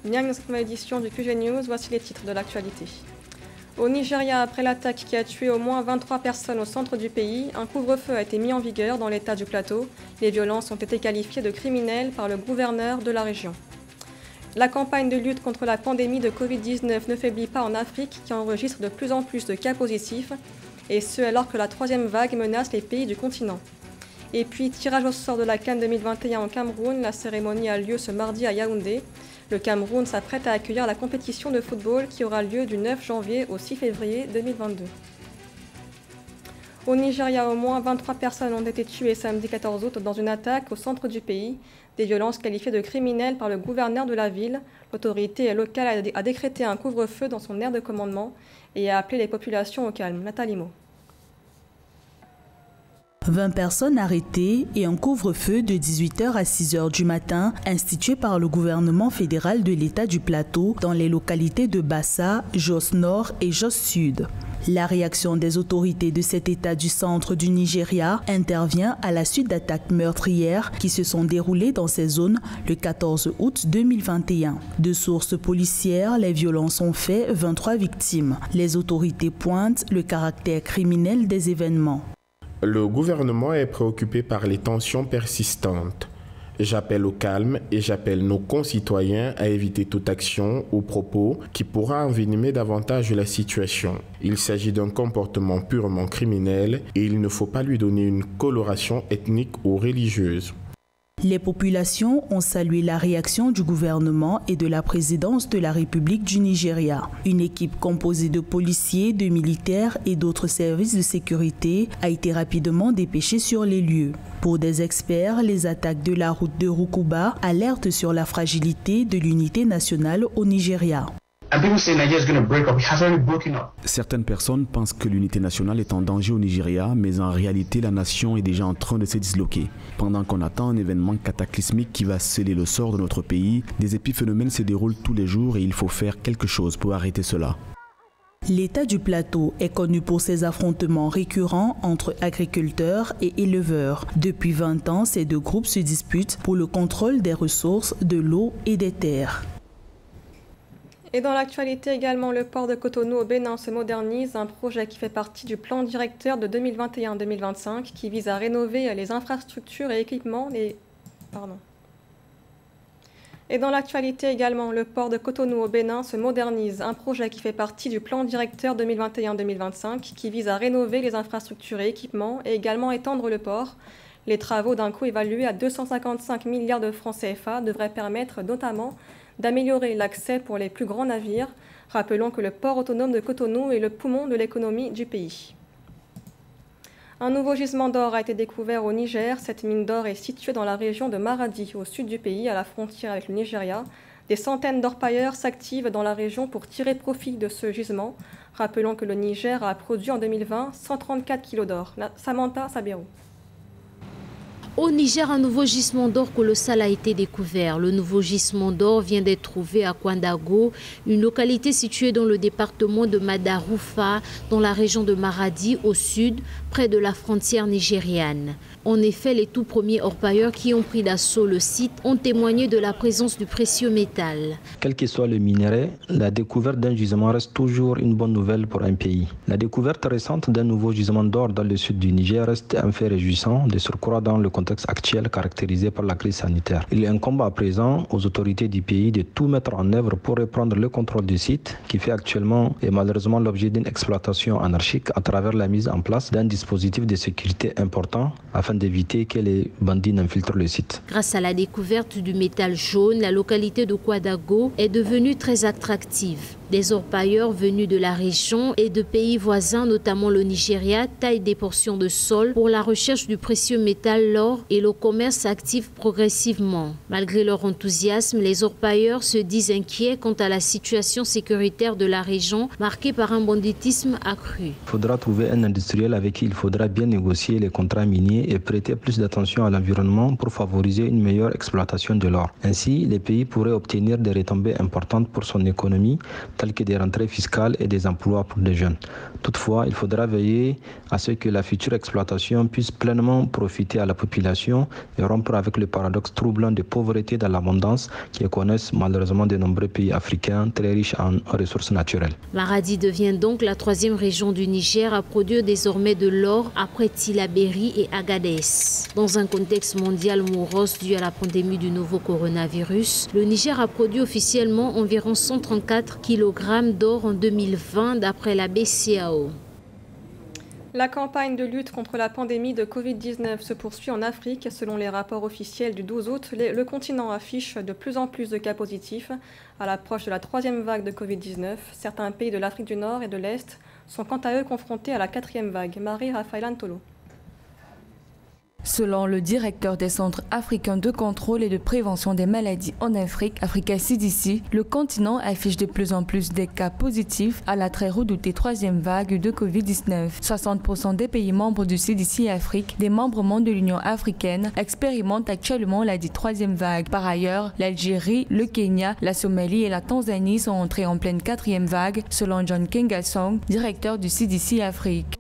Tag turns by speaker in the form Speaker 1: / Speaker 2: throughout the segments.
Speaker 1: Bienvenue dans cette nouvelle édition du QG News, voici les titres de l'actualité. Au Nigeria, après l'attaque qui a tué au moins 23 personnes au centre du pays, un couvre-feu a été mis en vigueur dans l'état du plateau. Les violences ont été qualifiées de criminelles par le gouverneur de la région. La campagne de lutte contre la pandémie de Covid-19 ne faiblit pas en Afrique, qui enregistre de plus en plus de cas positifs, et ce alors que la troisième vague menace les pays du continent. Et puis, tirage au sort de la CAN 2021 au Cameroun, la cérémonie a lieu ce mardi à Yaoundé. Le Cameroun s'apprête à accueillir la compétition de football qui aura lieu du 9 janvier au 6 février 2022. Au Nigeria, au moins 23 personnes ont été tuées samedi 14 août dans une attaque au centre du pays. Des violences qualifiées de criminelles par le gouverneur de la ville. L'autorité locale a décrété un couvre-feu dans son aire de commandement et a appelé les populations au calme. Nathalie Mo.
Speaker 2: 20 personnes arrêtées et un couvre-feu de 18h à 6h du matin institué par le gouvernement fédéral de l'État du Plateau dans les localités de Bassa, Jos Nord et Jos Sud. La réaction des autorités de cet État du centre du Nigeria intervient à la suite d'attaques meurtrières qui se sont déroulées dans ces zones le 14 août 2021. De sources policières, les violences ont fait 23 victimes. Les autorités pointent le caractère criminel des événements.
Speaker 3: Le gouvernement est préoccupé par les tensions persistantes. J'appelle au calme et j'appelle nos concitoyens à éviter toute action ou propos qui pourra envenimer davantage la situation. Il s'agit d'un comportement purement criminel et il ne faut pas lui donner une coloration ethnique ou religieuse.
Speaker 2: Les populations ont salué la réaction du gouvernement et de la présidence de la République du Nigeria. Une équipe composée de policiers, de militaires et d'autres services de sécurité a été rapidement dépêchée sur les lieux. Pour des experts, les attaques de la route de Rukuba alertent sur la fragilité de l'unité nationale au Nigeria.
Speaker 4: Certaines personnes pensent que l'unité nationale est en danger au Nigeria, mais en réalité, la nation est déjà en train de se disloquer. Pendant qu'on attend un événement cataclysmique qui va sceller le sort de notre pays, des épiphénomènes se déroulent tous les jours et il faut faire quelque chose pour arrêter cela.
Speaker 2: L'État du Plateau est connu pour ses affrontements récurrents entre agriculteurs et éleveurs. Depuis 20 ans, ces deux groupes se disputent pour le contrôle des ressources, de l'eau et des terres.
Speaker 1: Et dans l'actualité également, le port de Cotonou au Bénin se modernise, un projet qui fait partie du plan directeur de 2021-2025 qui vise à rénover les infrastructures et équipements Et dans l'actualité également, le port de Cotonou au Bénin se modernise, un projet qui fait partie du plan directeur 2021-2025 qui vise à rénover les infrastructures et équipements et également étendre le port. Les travaux d'un coût évalué à 255 milliards de francs CFA devraient permettre notamment d'améliorer l'accès pour les plus grands navires. Rappelons que le port autonome de Cotonou est le poumon de l'économie du pays. Un nouveau gisement d'or a été découvert au Niger. Cette mine d'or est située dans la région de Maradi, au sud du pays, à la frontière avec le Nigeria. Des centaines d'orpailleurs s'activent dans la région pour tirer profit de ce gisement. Rappelons que le Niger a produit en 2020 134 kg d'or. Samantha Sabero.
Speaker 5: Au Niger, un nouveau gisement d'or colossal a été découvert. Le nouveau gisement d'or vient d'être trouvé à Kwandago, une localité située dans le département de Madaroufa, dans la région de Maradi, au sud, près de la frontière nigériane. En effet, les tout premiers orpailleurs qui ont pris d'assaut le site ont témoigné de la présence du précieux métal.
Speaker 6: Quel que soit le minerai, la découverte d'un gisement reste toujours une bonne nouvelle pour un pays. La découverte récente d'un nouveau gisement d'or dans le sud du Niger reste un fait réjouissant, de surcroît dans le contexte actuel caractérisé par la crise sanitaire. Il incombe à présent aux autorités du pays de tout mettre en œuvre pour reprendre le contrôle du site, qui fait actuellement et malheureusement l'objet d'une exploitation anarchique à travers la mise en place d'un dispositif de sécurité important afin d'éviter que les bandits n'infiltrent le site.
Speaker 5: Grâce à la découverte du métal jaune, la localité de Kwandago est devenue très attractive. Des orpailleurs venus de la région et de pays voisins, notamment le Nigeria, taillent des portions de sol pour la recherche du précieux métal, l'or, et le commerce s'active progressivement. Malgré leur enthousiasme, les orpailleurs se disent inquiets quant à la situation sécuritaire de la région, marquée par un banditisme accru.
Speaker 6: Il faudra trouver un industriel avec qui il faudra bien négocier les contrats miniers et prêter plus d'attention à l'environnement pour favoriser une meilleure exploitation de l'or. Ainsi, les pays pourraient obtenir des retombées importantes pour son économie, tels que des rentrées fiscales et des emplois pour les jeunes. Toutefois, il faudra veiller à ce que la future exploitation puisse pleinement profiter à la population et rompre avec le paradoxe troublant de pauvreté dans l'abondance qui connaissent malheureusement de nombreux pays africains très riches en ressources naturelles.
Speaker 5: Maradi devient donc la troisième région du Niger à produire désormais de l'or après Tillabéri et Agadez. Dans un contexte mondial morose dû à la pandémie du nouveau coronavirus, le Niger a produit officiellement environ 134 kg d'or en 2020 d'après la BCAO.
Speaker 1: La campagne de lutte contre la pandémie de Covid-19 se poursuit en Afrique. Selon les rapports officiels du 12 août, le continent affiche de plus en plus de cas positifs. À l'approche de la troisième vague de Covid-19, certains pays de l'Afrique du Nord et de l'Est sont quant à eux confrontés à la quatrième vague. Marie-Raphaël Antolo.
Speaker 7: Selon le directeur des centres africains de contrôle et de prévention des maladies en Afrique, Africa CDC, le continent affiche de plus en plus des cas positifs à la très redoutée troisième vague de Covid-19. 60% des pays membres du CDC Afrique, des membres de l'Union africaine, expérimentent actuellement la dite troisième vague. Par ailleurs, l'Algérie, le Kenya, la Somalie et la Tanzanie sont entrés en pleine quatrième vague, selon John Kengasong, directeur du CDC Afrique.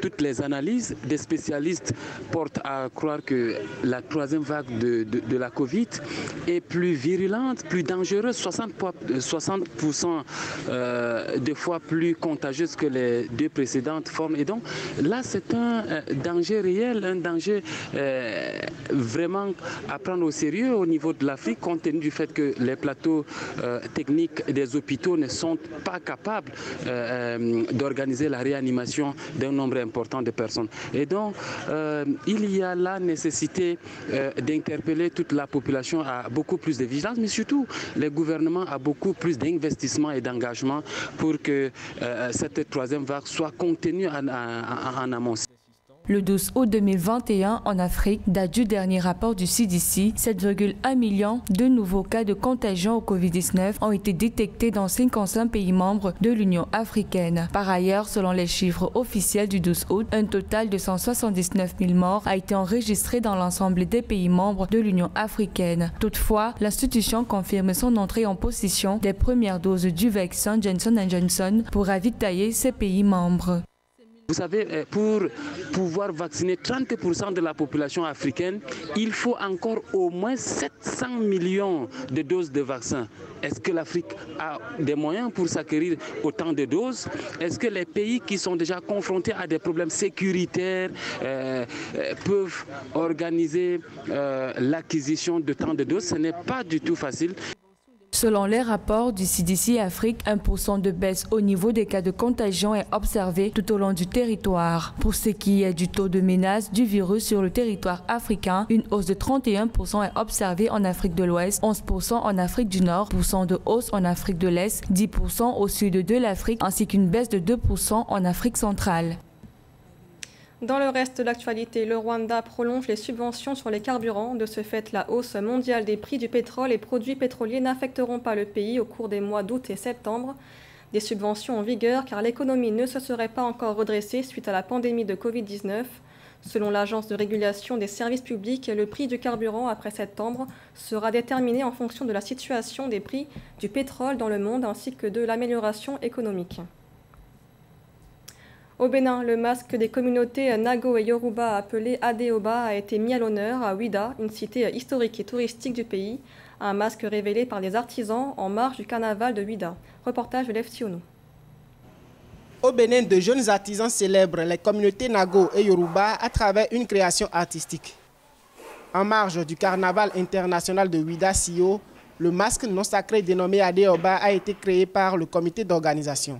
Speaker 8: Toutes les analyses des spécialistes portent à croire que la troisième vague de la Covid est plus virulente, plus dangereuse, 60% des fois plus contagieuse que les deux précédentes formes. Et donc là, c'est un danger réel, un danger vraiment à prendre au sérieux au niveau de l'Afrique, compte tenu du fait que les plateaux techniques des hôpitaux ne sont pas capables d'organiser la réanimation d'un nombre important de personnes. Et donc, il y a la nécessité d'interpeller toute la population à beaucoup plus de vigilance, mais surtout les gouvernements à beaucoup plus d'investissement et d'engagement pour que cette troisième vague soit contenue en amont.
Speaker 7: Le 12 août 2021, en Afrique, date du dernier rapport du CDC, 7,1 millions de nouveaux cas de contagion au Covid-19 ont été détectés dans 55 pays membres de l'Union africaine. Par ailleurs, selon les chiffres officiels du 12 août, un total de 179 000 morts a été enregistré dans l'ensemble des pays membres de l'Union africaine. Toutefois, l'institution confirme son entrée en possession des premières doses du vaccin Johnson & Johnson pour ravitailler ces pays membres.
Speaker 8: Vous savez, pour pouvoir vacciner 30% de la population africaine, il faut encore au moins 700 millions de doses de vaccins. Est-ce que l'Afrique a des moyens pour s'acquérir autant de doses? Est-ce que les pays qui sont déjà confrontés à des problèmes sécuritaires peuvent organiser l'acquisition de tant de doses? Ce n'est pas du tout facile.
Speaker 7: Selon les rapports du CDC Afrique, 1% de baisse au niveau des cas de contagion est observé tout au long du territoire. Pour ce qui est du taux de menace du virus sur le territoire africain, une hausse de 31% est observée en Afrique de l'Ouest, 11% en Afrique du Nord, 1% de hausse en Afrique de l'Est, 10% au sud de l'Afrique, ainsi qu'une baisse de 2% en Afrique centrale.
Speaker 1: Dans le reste de l'actualité, le Rwanda prolonge les subventions sur les carburants. De ce fait, la hausse mondiale des prix du pétrole et produits pétroliers n'affecteront pas le pays au cours des mois d'août et septembre. Des subventions en vigueur car l'économie ne se serait pas encore redressée suite à la pandémie de Covid-19. Selon l'Agence de régulation des services publics, le prix du carburant après septembre sera déterminé en fonction de la situation des prix du pétrole dans le monde ainsi que de l'amélioration économique. Au Bénin, le masque des communautés Nago et Yoruba appelé Adeoba a été mis à l'honneur à Ouida, une cité historique et touristique du pays. Un masque révélé par des artisans en marge du carnaval de Ouida. Reportage de Lef Siono.
Speaker 9: Au Bénin, de jeunes artisans célèbrent les communautés Nago et Yoruba à travers une création artistique. En marge du carnaval international de Ouida Sio, le masque non sacré dénommé Adeoba a été créé par le comité d'organisation.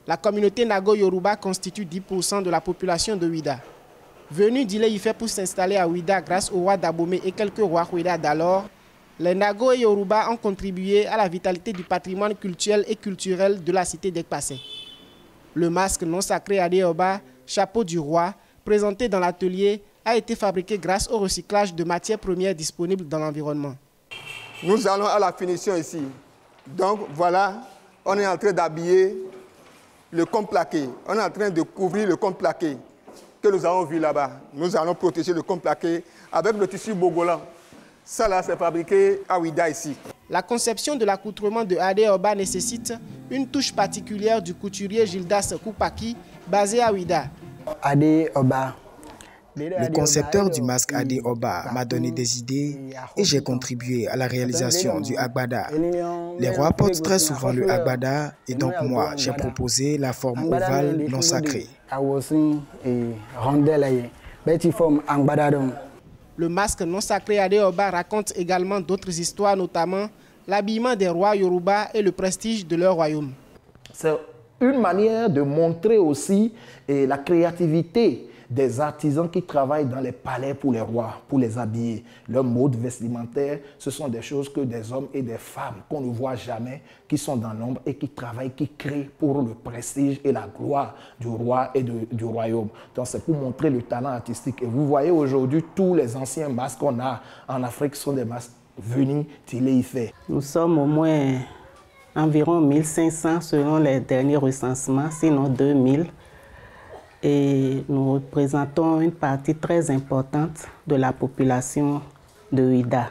Speaker 9: La communauté Nago-Yoruba constitue 10% de la population de Ouida. Venus d'Ile-Ife pour s'installer à Ouida grâce au roi d'Abomey et quelques rois Ouida d'alors, les Nago et Yoruba ont contribué à la vitalité du patrimoine culturel et culturel de la cité d'Ekpassé. Le masque non sacré Adeoba, chapeau du roi, présenté dans l'atelier, a été fabriqué grâce au recyclage de matières premières disponibles dans l'environnement.
Speaker 10: Nous allons à la finition ici. Donc voilà, on est en train d'habiller le cône plaqué. On est en train de couvrir le cône plaqué que nous avons vu là-bas. Nous allons protéger le cône plaqué avec le tissu bogolan. Ça là, c'est fabriqué à Ouida ici.
Speaker 9: La conception de l'accoutrement de Ade Oba nécessite une touche particulière du couturier Gildas Koupaki, basé à Ouida.
Speaker 11: Ade Oba.
Speaker 12: Le concepteur du masque Ade Oba m'a donné des idées et j'ai contribué à la réalisation du agbada. Les rois portent très souvent le agbada et donc moi j'ai proposé la forme ovale non sacrée.
Speaker 9: Le masque non sacré Ade Oba raconte également d'autres histoires, notamment l'habillement des rois Yoruba et le prestige de leur royaume.
Speaker 13: C'est une manière de montrer aussi la créativité des artisans qui travaillent dans les palais pour les rois, pour les habiller. Leur mode vestimentaire, ce sont des choses que des hommes et des femmes qu'on ne voit jamais, qui sont dans l'ombre et qui travaillent, qui créent pour le prestige et la gloire du roi et du royaume. Donc c'est pour montrer le talent artistique. Et vous voyez aujourd'hui, tous les anciens masques qu'on a en Afrique sont des masques venus Tilé-Ifè.
Speaker 14: Nous sommes au moins environ 1500 selon les derniers recensements, sinon 2000. Et nous représentons une partie très importante de la population de Ouida.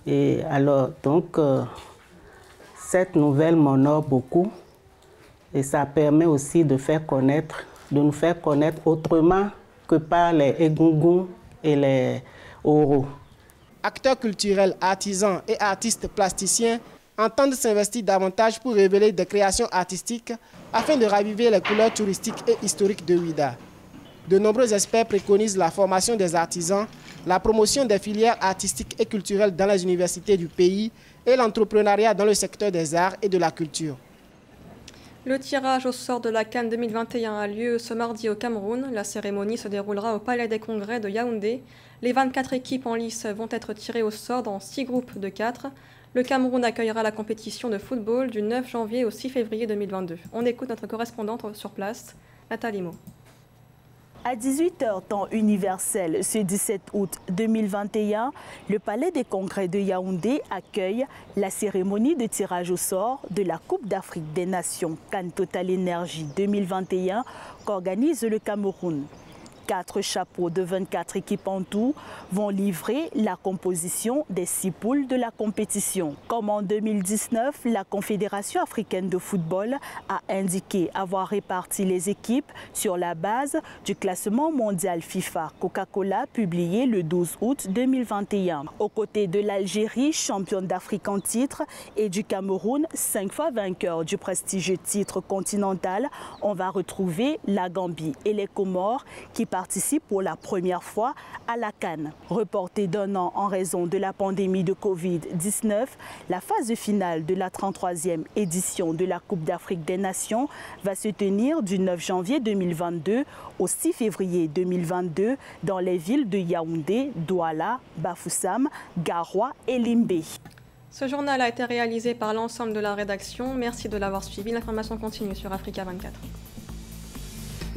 Speaker 14: Et alors, donc, cette nouvelle m'honore beaucoup et ça permet aussi de nous faire connaître autrement que par les Egungun et les Oro.
Speaker 9: Acteurs culturels, artisans et artistes plasticiens entendent s'investir davantage pour révéler des créations artistiques afin de raviver les couleurs touristiques et historiques de Ouida. De nombreux experts préconisent la formation des artisans, la promotion des filières artistiques et culturelles dans les universités du pays et l'entrepreneuriat dans le secteur des arts et de la culture.
Speaker 1: Le tirage au sort de la CAN 2021 a lieu ce mardi au Cameroun. La cérémonie se déroulera au Palais des Congrès de Yaoundé. Les 24 équipes en lice vont être tirées au sort dans 6 groupes de 4. Le Cameroun accueillera la compétition de football du 9 janvier au 6 février 2022. On écoute notre correspondante sur place, Nathalie Mo.
Speaker 2: À 18h, temps universel, ce 17 août 2021, le Palais des Congrès de Yaoundé accueille la cérémonie de tirage au sort de la Coupe d'Afrique des Nations CAN Total Énergie 2021 qu'organise le Cameroun. 4 chapeaux de 24 équipes en tout vont livrer la composition des 6 poules de la compétition. Comme en 2019, la Confédération africaine de football a indiqué avoir réparti les équipes sur la base du classement mondial FIFA Coca-Cola publié le 12 août 2021. Aux côtés de l'Algérie, championne d'Afrique en titre, et du Cameroun, 5 fois vainqueur du prestigieux titre continental, on va retrouver la Gambie et les Comores qui participe pour la première fois à la CAN. Reportée d'un an en raison de la pandémie de Covid-19, la phase finale de la 33e édition de la Coupe d'Afrique des Nations va se tenir du 9 janvier 2022 au 6 février 2022 dans les villes de Yaoundé, Douala, Bafoussam, Garoua et Limbé.
Speaker 1: Ce journal a été réalisé par l'ensemble de la rédaction. Merci de l'avoir suivi. L'information continue sur Africa 24.